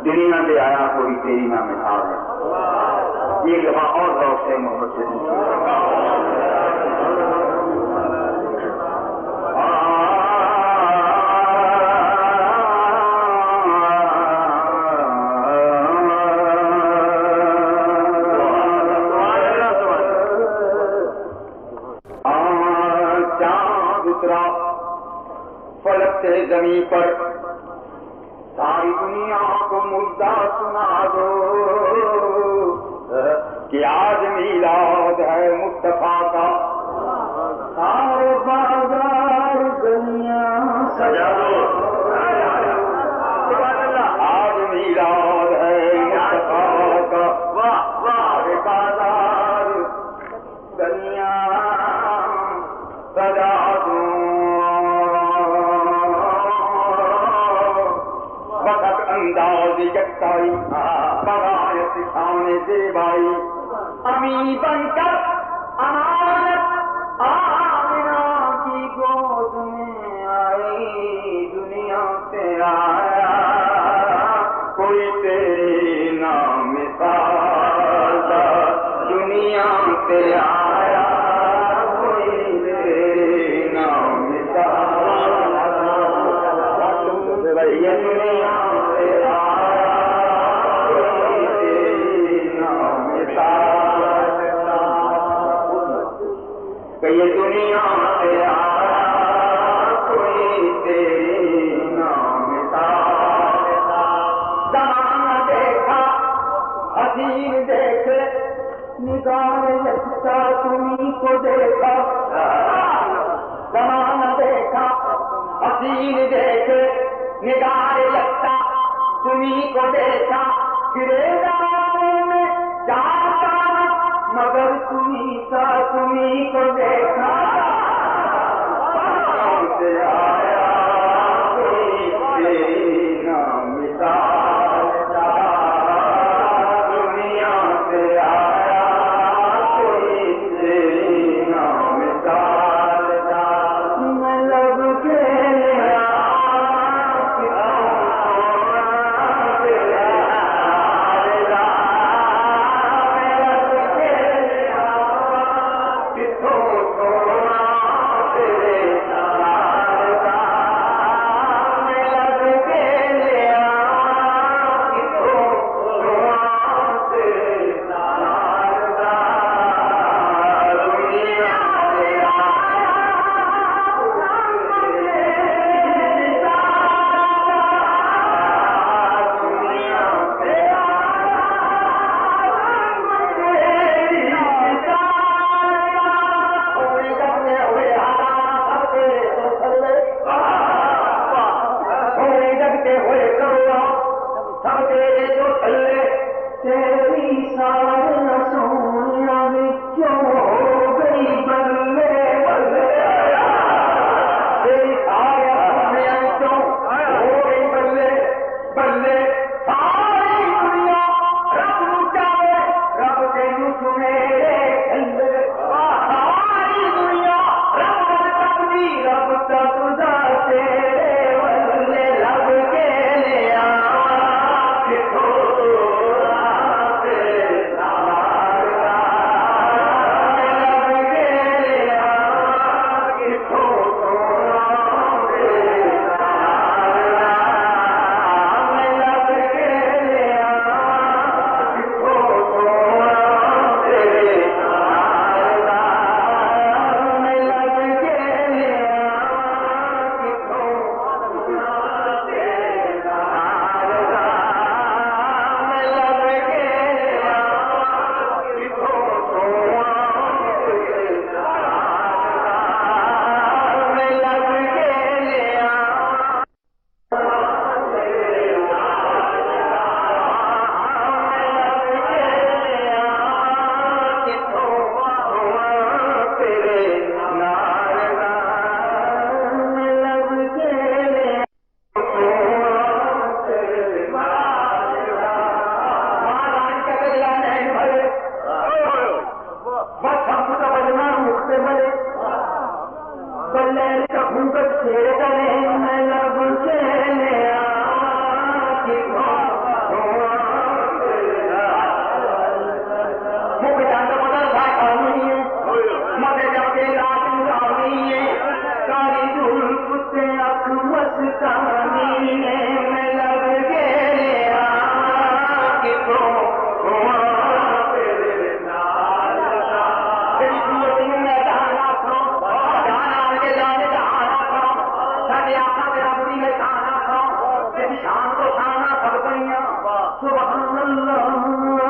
दुनिया से आया कोई तेरी ना मिसाल है। एक दफा और गौर से मोहब्बत से चांद उतरा फलक से जमीन पर, सारी दुनिया को मुद्दा सुना दो कि आज मीलाद है मुस्तफा का। सारे बाजार दुनिया सजा दो, आज मीलाद है मुस्तफा का। सारे बाजार दुनिया सजा दो, अंदाज़ जगताई बगाए सिखाने देवाई, अमी बनकर अमानत आमिना की गोद में आई। दुनिया से आया कोई तेरी ना मिसाल, दुनिया से आया कोई तेरी ना मिसाल। ये दुनिया ये दुनिया से आया कोई तेरी ना मिसाल। ज़माना देखा हसीन देखे, निगाह यकता तुम्हीं को देखा। ज़माना देखा हसीन देखे, निगाह यकता तुम्हीं को देखा। फिरे ज़माने में चाहता मगर तुम्हीं सा तुम्हीं को देखा। से आया कोई तेरी ना मिसाल, दुनिया से आया कोई तेरी शान को शाना सब कहिया सुभान अल्लाह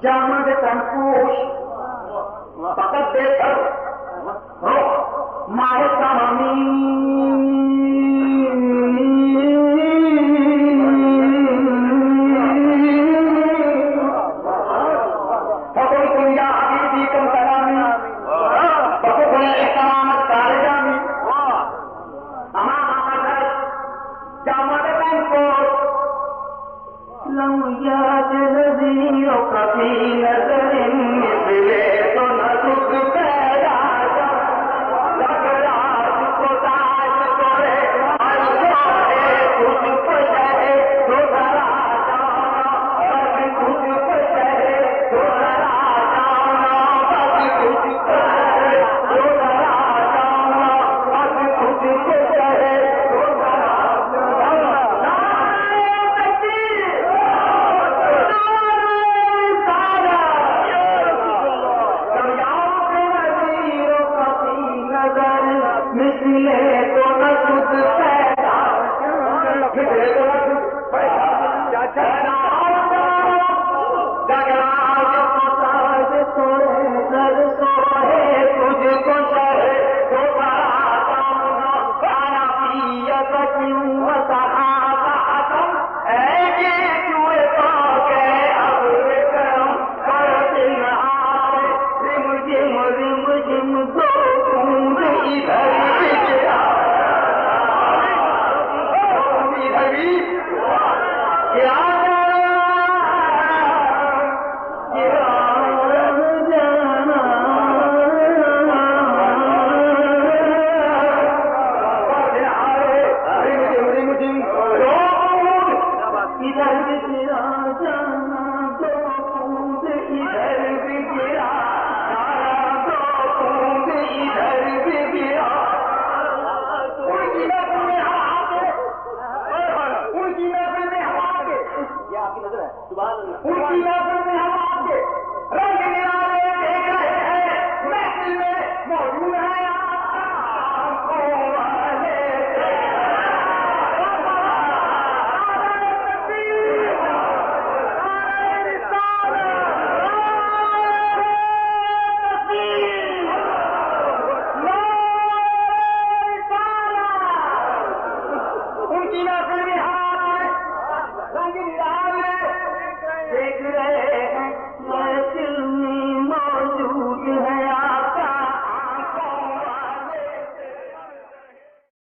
जामद तनपूश फकत देकर माहे तमामी फकुल कुंजा हबीबी कम कलामी फकुल इकरामत कारजामी जामद तनपूश लम याद नज़ीरों कभी नज़र मिसले तो न सुख पैदा लग रात को दाज करे कुछ पशे तो धरा जाना बस कुछ पशे तो धरा जाना बस कुछ पशे तो धरा जाना बस कुछ पशे तो धरा मिसले तो न सुध पैदा मिसले तो न सुध पैदा जगराज को ताज तोड़े सर सोहे तुझको शहे तो बड़ा जाऊंगा खाना पिया क्यों सहाबा तुम ऐसे जुए तो गए अब करो कर दिन हारे रिम जिम दो बूंद इधर उनकी महफिल में हवा